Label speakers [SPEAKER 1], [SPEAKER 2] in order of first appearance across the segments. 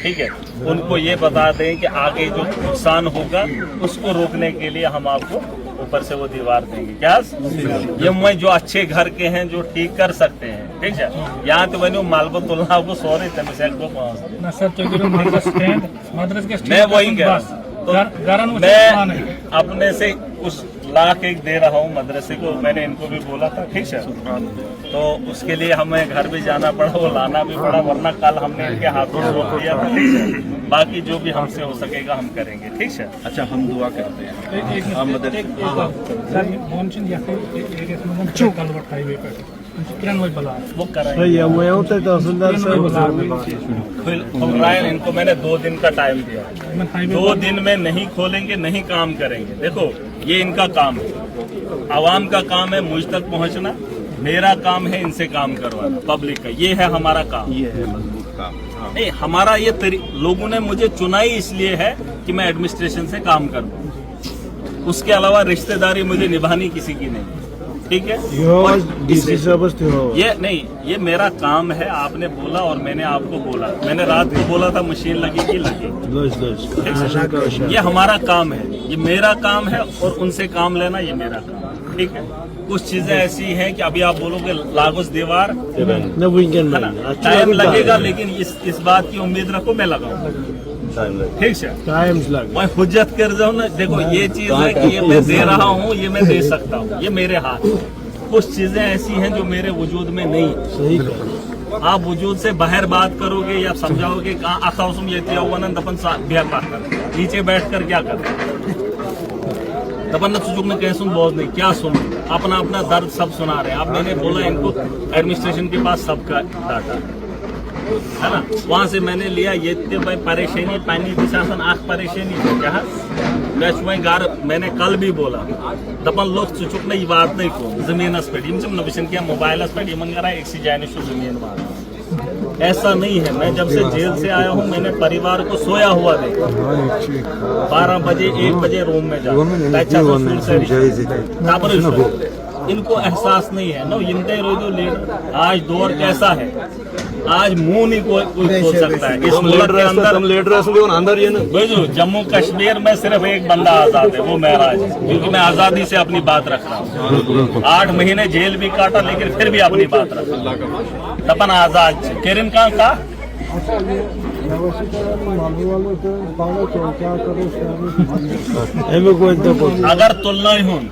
[SPEAKER 1] ٹھیک ہے. ان کو یہ بتا دیں کہ آگے جو نقصان ہوگا اس کو روکنے کے لیے ہم آپ کو اوپر سے وہ دیوار دیں گے. کیا یہ میں جو اچھے گھر کے ہیں جو ٹھیک کر سکتے ہیں, ٹھیک ہے, یہاں تو ونیو مالبت اللہ کو سوری میں وہی کہہ رہا ہوں. تو میں اپنے سے کچھ لاکھ ایک دے رہا ہوں مدرسے کو, میں نے ان کو بھی بولا تھا, ٹھیک ہے. تو اس کے لیے ہمیں گھر بھی جانا پڑا, وہ لانا بھی پڑا, ورنہ کل ہم نے ان کے ہاتھوں سے روک دیا تھا, ٹھیک ہے. باقی جو بھی ہم سے ہو سکے گا ہم کریں گے, ٹھیک ہے.
[SPEAKER 2] اچھا ہم دعا کرتے ہیں.
[SPEAKER 1] وہ کرائیں ان کو میں نے 2 دن کا ٹائم دیا, 2 دن میں نہیں کھولیں گے, نہیں کام کریں گے. دیکھو یہ ان کا کام ہے, عوام کا کام ہے مجھ تک پہنچنا, میرا کام ہے ان سے کام کروانا پبلک کا. یہ ہے ہمارا کام,
[SPEAKER 2] یہ ہے مضبوط کام.
[SPEAKER 1] نہیں ہمارا یہ لوگوں نے مجھے چنا ہی اس لیے ہے کہ میں ایڈمنسٹریشن سے کام کروں, اس کے علاوہ رشتہ داری مجھے نبھانی کسی کی نہیں, ٹھیک ہے. یہ نہیں, یہ میرا کام ہے. آپ نے بولا اور میں نے آپ کو بولا, میں نے رات کو بولا تھا مشین لگے گی لگے. یہ ہمارا کام ہے, یہ میرا کام ہے, اور ان سے کام لینا یہ میرا کام ہے, ٹھیک ہے. کچھ چیزیں ایسی ہیں کہ ابھی آپ بولو گے لاگوس دیوار ٹائم لگے گا, لیکن اس بات کی امید رکھو میں لگاؤں, ٹھیک ہے. میں حجت کر رہا ہوں نا. دیکھو یہ چیز ہے کہ یہ میں دے رہا ہوں, یہ میں دے سکتا ہوں, یہ میرے ہاتھ. کچھ چیزیں ایسی ہیں جو میرے وجود میں نہیں. آپ وجود سے باہر بات کرو گے یا سمجھاؤ گے نیچے بیٹھ کر کیا کرتے دپن سوچ میں کہیں سن بوجھ نہیں, کیا سن, اپنا اپنا درد سب سنا رہے ہیں. اب میں نے بولا ان کو ایڈمنسٹریشن کے پاس سب کا ڈاٹا ہے نا, وہاں سے میں نے لیا. یہ بھائی پریشانی پانی دشاسن آخ پریشانی کیا گھر میں نے کل بھی بولا دپن لوگ چک نہیں وات نہیں کو زمینس پہ نوشن کیا موبائلس پہ ایک سی جائے زمین وات. ایسا نہیں ہے. میں جب سے جیل سے آیا ہوں میں نے پریوار کو سویا ہوا دیکھا, 12 بجے 1 بجے روم میں جا. ان کو احساس نہیں ہے. نو لیڈر آج دور کیسا ہے, آج منہ نہیں کوئی کھول سکتا ہے. اس ملک کے اندر جموں کشمیر میں صرف ایک بندہ آزاد ہے, وہ معراج ہے, کیونکہ میں آزادی سے اپنی بات رکھ رہا ہوں. 8 مہینے جیل بھی کاٹا لیکن پھر بھی اپنی بات رکھ رہا ہوں. تپن آزاد کرن کہاں کا اگر تلنا ہی ہوں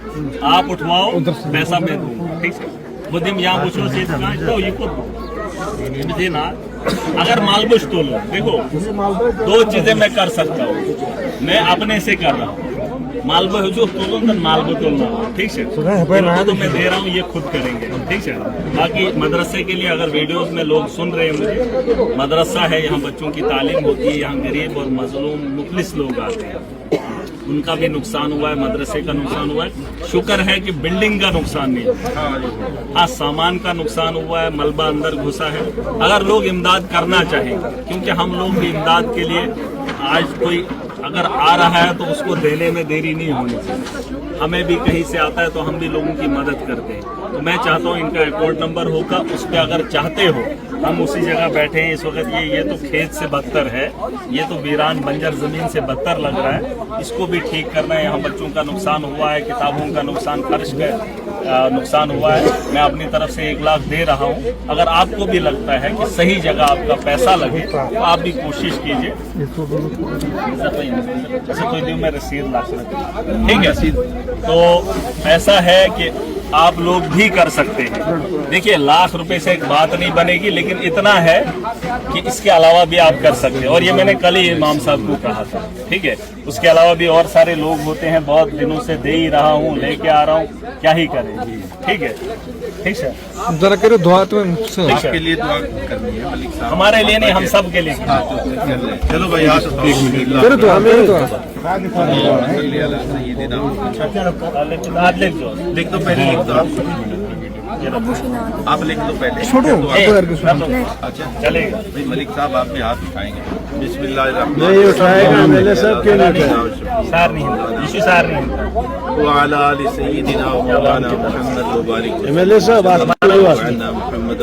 [SPEAKER 1] آپ اٹھواؤ پیسہ میں دوں, ٹھیک ہے. بدیم یہاں پوچھو سے دینا. اگر مالبوش تول دیکھو 2 چیزیں میں کر سکتا ہوں. میں اپنے سے کر رہا ہوں مالبو جو مالبو تولنا, ٹھیک ہے. تو میں دے رہا ہوں, یہ خود کریں گے, ٹھیک ہے. باقی مدرسے کے لیے اگر ویڈیوز میں لوگ سن رہے ہیں مجھے, مدرسہ ہے یہاں بچوں کی تعلیم ہوتی ہے, یہاں غریب اور مظلوم مخلص لوگ آتے ہیں, ان کا بھی نقصان ہوا ہے, مدرسے کا نقصان ہوا ہے. شکر ہے کہ بلڈنگ کا نقصان نہیں, ہاں سامان کا نقصان ہوا ہے, ملبہ اندر گھسا ہے. اگر لوگ امداد کرنا چاہیں, کیونکہ ہم لوگ بھی امداد کے لیے آج کوئی اگر آ رہا ہے تو اس کو دینے میں دیری نہیں ہونی چاہیے. ہمیں بھی کہیں سے آتا ہے تو ہم بھی لوگوں کی مدد کرتے ہیں. تو میں چاہتا ہوں ان کا اکاؤنٹ نمبر ہوگا, اس پہ اگر چاہتے ہو ہم اسی جگہ بیٹھے ہیں اس وقت. یہ تو کھیت سے بدتر ہے, یہ تو ویران بنجر زمین سے بدتر لگ رہا ہے. اس کو بھی ٹھیک کرنا ہے. یہاں بچوں کا نقصان ہوا ہے, کتابوں کا نقصان, فرش کا نقصان ہوا ہے. میں اپنی طرف سے 1 لاکھ دے رہا ہوں. اگر آپ کو بھی لگتا ہے کہ صحیح جگہ آپ کا پیسہ لگے تو آپ بھی کوشش کیجیے. میں رسید لا سکتا, ٹھیک ہے. تو ایسا ہے کہ آپ لوگ بھی کر سکتے ہیں. دیکھیے لاکھ روپے سے ایک بات نہیں بنے گی, لیکن اتنا ہے کہ اس کے علاوہ بھی آپ کر سکتے ہیں. اور یہ میں نے کل ہی امام صاحب کو کہا تھا, ٹھیک ہے. اس کے علاوہ بھی اور سارے لوگ ہوتے ہیں, بہت دنوں سے دے ہی رہا ہوں, لے کے آ رہا ہوں, کیا ہی کریں, ٹھیک ہے. ٹھیک ہے,
[SPEAKER 3] ذرا کرو دعا تو
[SPEAKER 2] کے لیے دعا کرنی ہے
[SPEAKER 1] ہمارے لیے نہیں, ہم سب کے لیے.
[SPEAKER 2] چلو بھائی
[SPEAKER 3] کرو دعا, میرے دعا
[SPEAKER 2] لکھ دو, پہلے لکھ دو, آپ لکھ دو پہلے. اچھا
[SPEAKER 1] چلے گا.
[SPEAKER 2] ملک صاحب آپ بھی ہاتھ اٹھائیں گے. بسم اللہ الرحمن
[SPEAKER 3] نہیں اٹھائے گا, میرے سب کے لیے
[SPEAKER 1] سار نہیں, اسی سار نہیں.
[SPEAKER 2] وعلى آل سيدنا ومولانا محمد وبارك
[SPEAKER 3] ایم ایل اے صاحب
[SPEAKER 2] محمد